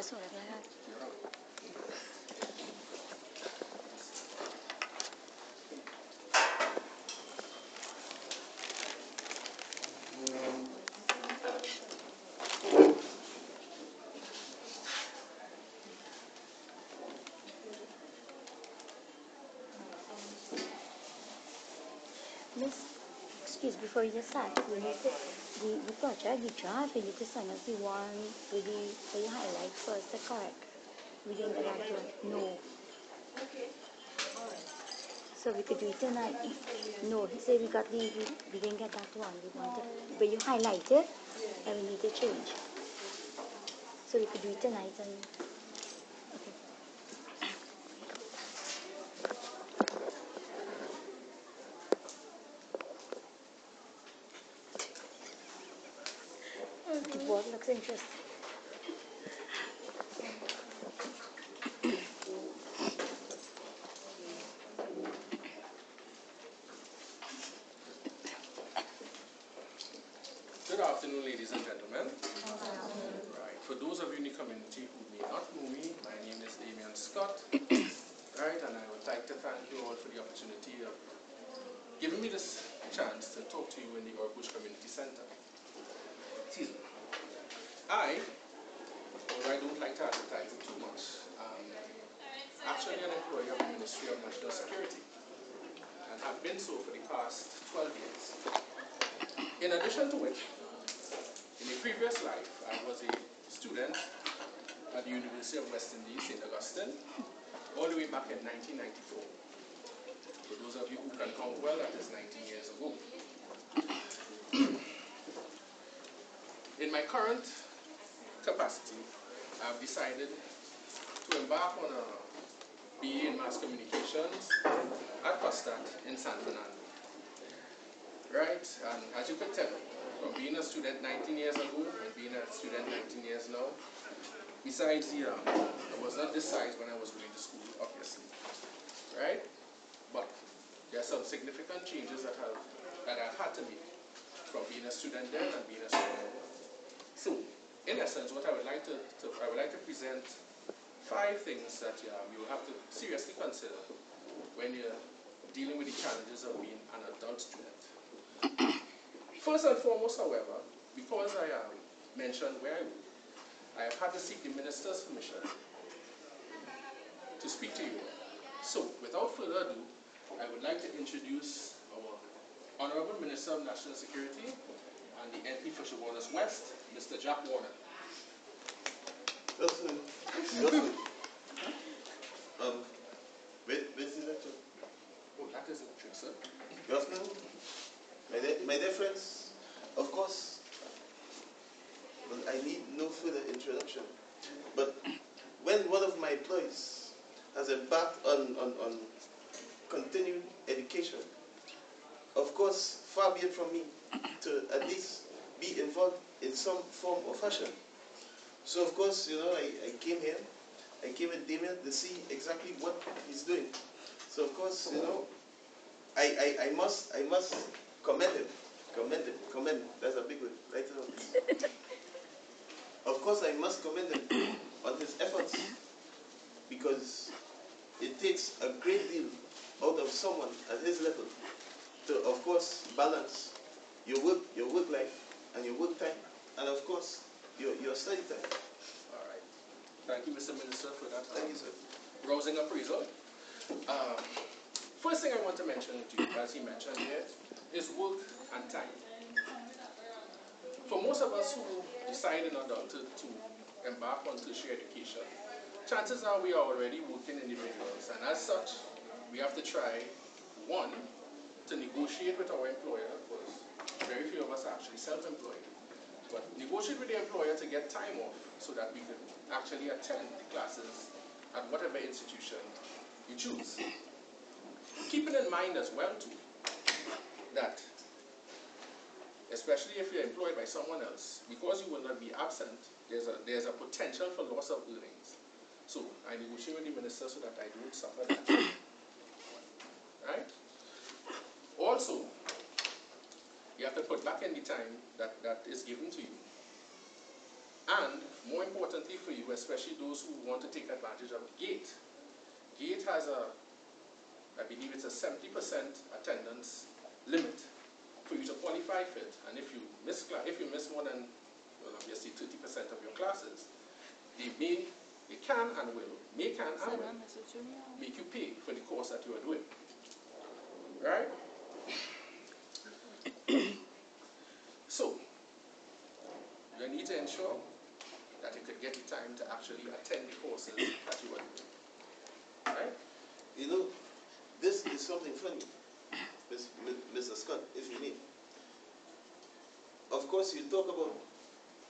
sorry, Miss, excuse, before you start, we need to, the project, the draft, we need to send us the one with the highlight first, the correct. We didn't get that to no. Okay. Alright. So we could do it tonight. No, he said we didn't get that one. We wanted, but you highlight it, and we need to change. So we could do it tonight and. The board looks interesting. Good afternoon, ladies and gentlemen. Right. For those of you in the community who may not know me, my name is Damian Scott. Right, and I would like to thank you all for the opportunity of giving me this chance to talk to you in the Orbush Community Center. Excuse me. Although I don't like to advertise it too much, actually an employee of the Ministry of National Security, and have been so for the past 12 years. In addition to which, in a previous life, I was a student at the University of West Indies, St. Augustine, all the way back in 1994. For those of you who can count well, that is 19 years ago. In my current capacity, I've decided to embark on a BA in Mass Communications at COSTAATT in San Fernando. Right, and as you can tell, from being a student 19 years ago and being a student 19 years now, besides I was not this size when I was going to school, obviously, right? But there are some significant changes that I've had to make from being a student then and being a student now. So, in essence, what I would like to present 5 things that you will have to seriously consider when you're dealing with the challenges of being an adult student. First and foremost, however, because I mentioned where I work, I have had to seek the minister's permission to speak to you. So, without further ado, I would like to introduce our Honorable Minister of National Security and the MP for Chaguanas West, Mr. Jack Warner. Justin. Where's the lecture? Oh, that is a trick, sir. Justin, my dear friends, of course, well, I need no further introduction. But when one of my employees has embarked on continuing education, of course, far be it from me to at least be involved in some form or fashion. So of course, you know, I came here, I came with Damian to see exactly what he's doing. So of course, you know, I must commend him. Commend. That's a big word. Write it down. Of course, I must commend him on his efforts, because it takes a great deal out of someone at his level to, of course, balance your work life and your work time, and of course, your study time. All right. Thank you, Mr. Minister, for that. Thank you, sir. Rousing appraisal. First thing I want to mention to you, as he mentioned here, is work and time. For most of us who decide in adult to embark on tertiary education, chances are we are already working individuals, and as such, we have to try, one, to negotiate with our employer, because very few of us are actually self-employed, but negotiate with the employer to get time off so that we could actually attend the classes at whatever institution you choose. Keeping in mind as well too, that especially if you're employed by someone else, because you will not be absent, there's a potential for loss of earnings. So I negotiate with the minister so that I don't suffer that. Right? Also, you have to put back in the time that is given to you. And more importantly for you, especially those who want to take advantage of GATE, GATE has I believe it's a 70% attendance limit for you to qualify for it. And if you miss more than, well, obviously 30% of your classes, they can and will make you pay for the course that you are doing. Right? So, you need to ensure that you could get the time to actually attend the courses that you are doing. Right? You know, this is something funny, Mr. Scott, if you need. Of course, you talk about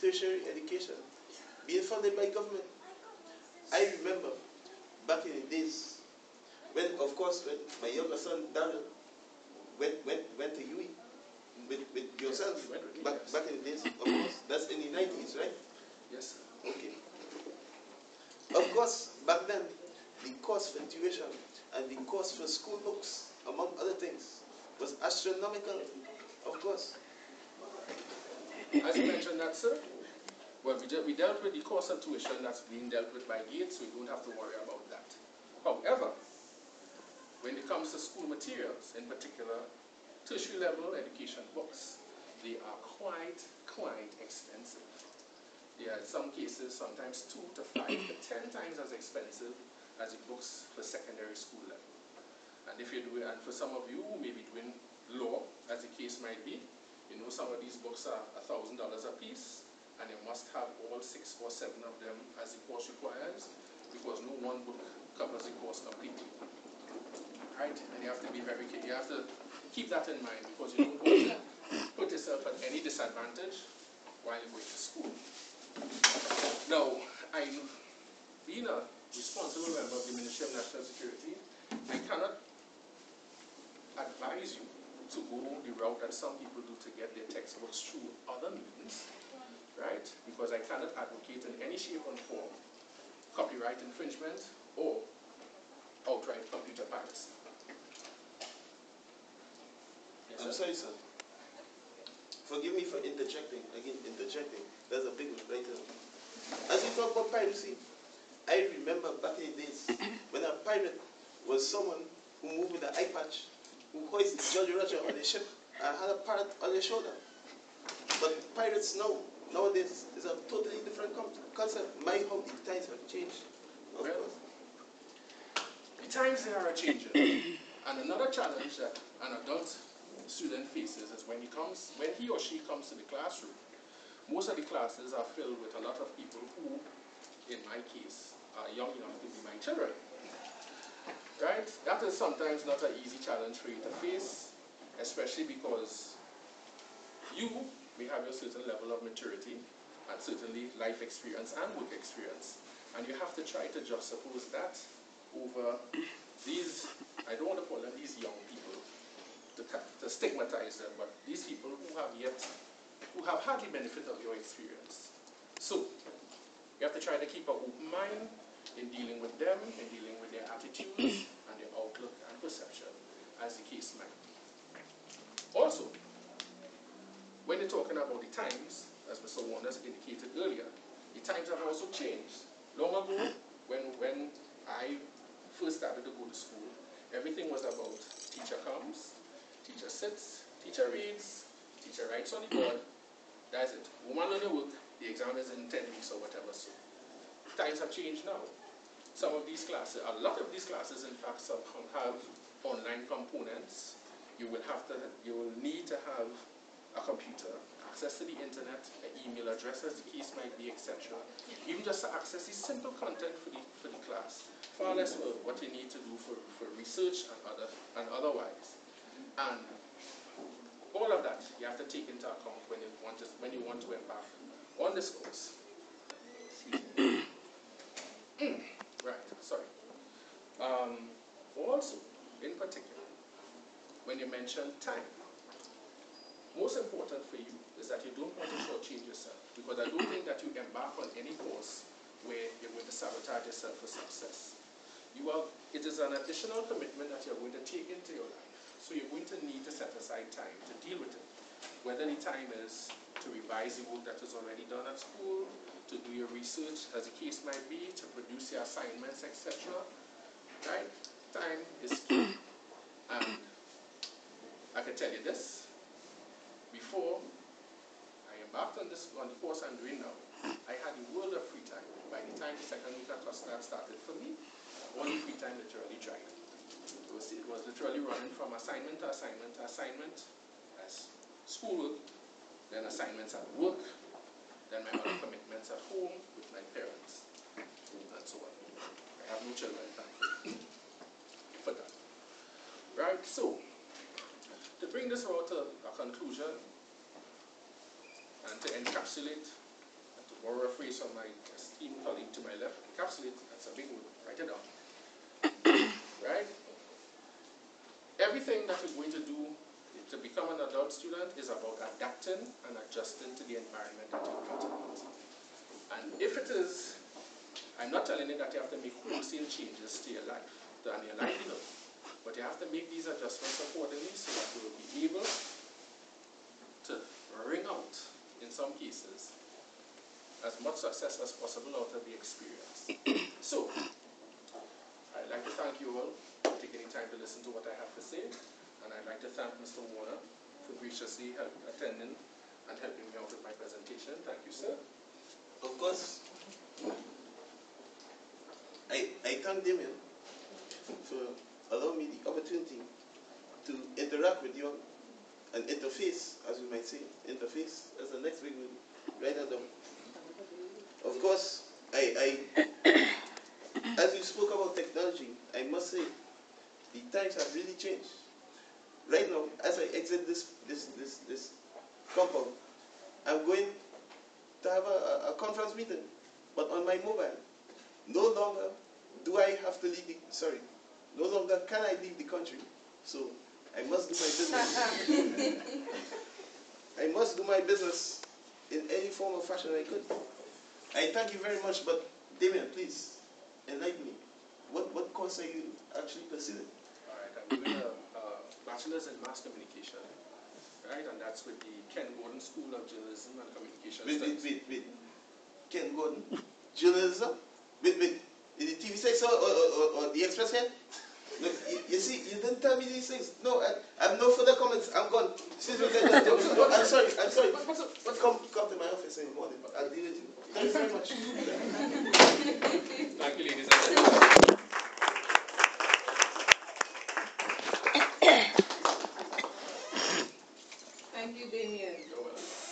tertiary education being funded by government. I remember back in the days when, of course, when my younger son Damian went to UE with yourself back in the days. Of course, that's in the 90s, right? Yes, sir. Okay. Of course, back then, the cost for tuition and the cost for school books, among other things, was astronomical, of course. As you mentioned that, sir, well, we dealt with the cost of tuition that's being dealt with by GATE, so we don't have to worry about that. However, when it comes to school materials, in particular, tertiary level education books, they are quite expensive. They are in some cases sometimes 2 to 5 to 10 times as expensive as the books for secondary school level. And if you do it, and for some of you who may be doing law, as the case might be, you know some of these books are $1,000 a piece, and you must have all 6 or 7 of them as the course requires, because no one book covers the course completely. Right? And you have to be very careful. You have to keep that in mind, because you don't want to put yourself at any disadvantage while you're going to school. Now, being a responsible member of the Ministry of National Security, I cannot advise you to go the route that some people do to get their textbooks through other means, right? Because I cannot advocate in any shape or form copyright infringement or outright computer piracy. Yes, I'm sorry, sir. Forgive me for interjecting. Again, interjecting. That's a big one right there. As you talk about piracy, I remember back in the days when a pirate was someone who moved with an eye patch, who hoisted Jolly Roger on a ship and had a parrot on their shoulder. But pirates nowadays is a totally different concept. My how the times have changed. Of course. The times they are changing. And another challenge that an adult student faces is when he or she comes to the classroom, most of the classes are filled with a lot of people who, in my case, are young enough to be my children. Right? That is sometimes not an easy challenge for you to face, especially because you may have a certain level of maturity and certainly life experience and work experience. And you have to try to juxtapose that over these, I don't want to call them these young people, to stigmatize them, but these people who have had the benefit of your experience. So, you have to try to keep an open mind in dealing with them, in dealing with their attitudes and their outlook and perception, as the case might be. Also, when you're talking about the times, as Mr. Warner's indicated earlier, the times have also changed. Long ago, when I first started to go to school, everything was about teacher comes, teacher sits, teacher reads, teacher writes on the board. That's it. Woman on the work, the exam is in 10 weeks or whatever. So times have changed now. Some of these classes, a lot of these classes, in fact, some have online components. You will need to have a computer, access to the internet, an email address as the case might be, etc. Even just to access the simple content for the class. Far less for what you need to do for research and otherwise. And all of that you have to take into account when you want to embark on this course. Right, sorry. Also, in particular, when you mention time, most important for you is that you don't want to shortchange yourself, because I don't think that you embark on any course where you're going to sabotage yourself for success. It is an additional commitment that you're going to take into your life. So you're going to need to set aside time to deal with it. Whether the time is to revise the work that is already done at school, to do your research, as the case might be, to produce your assignments, etc. Right? Time is key. And I can tell you this, before I embarked on the course I'm doing now, I had a world of free time. By the time the second week at COSTAATT started for me, all the free time literally dried. It was literally running from assignment to assignment to assignment, as schoolwork, then assignments at work, then my other commitments at home with my parents, and so on. I have no children, thankfully, for that. Right, so, to bring this route to a conclusion, and to encapsulate, and to borrow a phrase from my esteemed colleague to my left, encapsulate, that's a big word, write it down. Right? Everything that you're going to do to become an adult student is about adapting and adjusting to the environment that you're going to meet. And if it is, I'm not telling you that you have to make wholesale changes to your life, and your livelihood, but you have to make these adjustments accordingly so that you will be able to wring out, in some cases, as much success as possible out of the experience. So, I'd like to thank you all for taking the time to listen to what I have to say, and I'd like to thank Mr. Warner for graciously attending and helping me out with my presentation. Thank you, sir. Of course, I thank Damian for allowing me the opportunity to interact with you and interface, as we might say. Interface as the next big word. Write that down. Of course, as you spoke about technology, I must say, the times have really changed. Right now, as I exit this compound, I'm going to have a conference meeting, but on my mobile. No longer do I have to leave no longer can I leave the country. So I must do my business. I must do my business in any form or fashion I could. I thank you very much, but Damian, please enlighten me. What course are you actually pursuing? All right, I'm doing a bachelor's in mass communication, right? And that's with the Ken Gordon School of Journalism and Communication Studies. Wait. Ken Gordon? Journalism? Wait. In the TV sector or the Express here? Look, you see, you didn't tell me these things. No, I have no further comments. I'm gone. I'm sorry. Come to my office in the morning. I'll deal with you. Thank you very much. Thank you, ladies and gentlemen. Thank you, Damian. You're welcome.